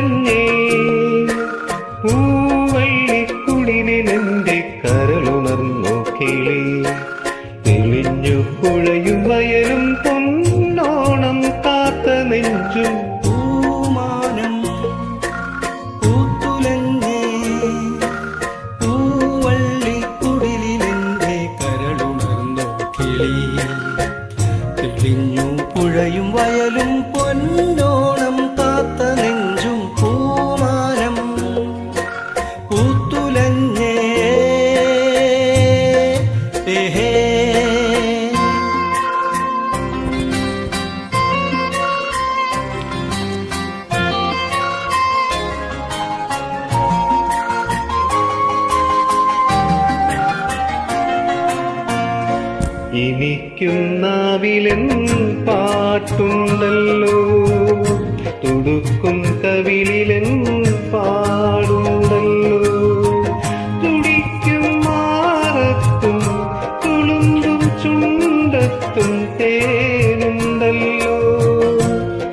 പൂത്തുലഞ്ഞേ പൂവള്ളിക്കുടിലെന്റെ കരളുണർന്നു കിളി തെളിഞ്ഞു പുഴയും വയലും പൊന്നോണം കാത്ത നെഞ്ചും പൂമാനം പൂത്തുലഞ്ഞേ പൂവള്ളിക്കുടിലെന്റെ കരളുണർന്നു കിളി തെളിഞ്ഞു പുഴയും വയലും പൊന്നോണം കാത്ത നെഞ്ചും പൂമാനം പൂത്തുലഞ്ഞേ എനിക്കും നാവിലെൻ പാട്ടുണ്ടല്ലോ തുടുക്കും കവിളിലെൻ പാടുണ്ടല്ലോ തുടിക്കും മാറത്തും തുളുമ്പും ചുണ്ടത്തും തേനുണ്ടല്ലോ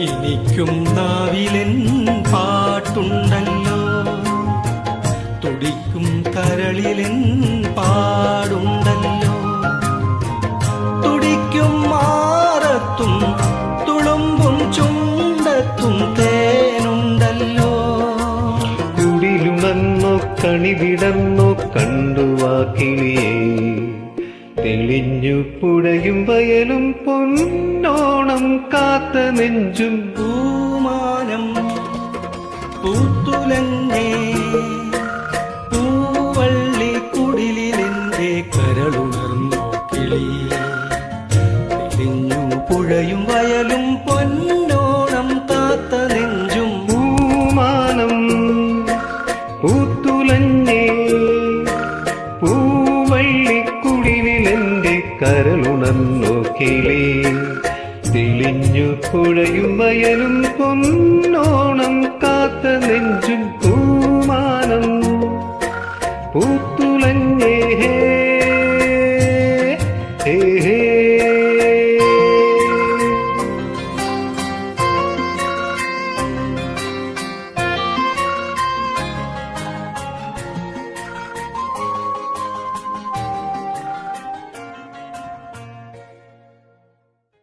എനിക്കും നാവിലെൻ പാട്ടുണ്ടല്ലോ തുടിക്കും കരളിലെൻ പാടുണ്ടല്ലോ തുടിക്കും മാറത്തും തുളുമ്പും ചുണ്ടത്തും തേനുണ്ടല്ലോ കുടിലുണർന്നോ കണിവിടർന്നോ കണ്ടുവാ കിളിയേ തെളിഞ്ഞു പുഴയും വയലും പൊന്നോണം കാത്ത നെഞ്ചും പൂമാനം പൂത്തുലഞ്ഞേ പൂവള്ളിക്കുടിലെന്റെ കരളുണർന്നു കിളി തെളിഞ്ഞു പുഴയും വയലും പൊന്നോണം കാത്ത നെഞ്ചും പൂമാനം പൂത്തുലഞ്ഞേ പൂവള്ളിക്കുടിലെന്റെ കരളുണർന്നു കിളി തെളിഞ്ഞു പുഴയും വയലും പൊന്നോണം കാത്ത നെഞ്ചും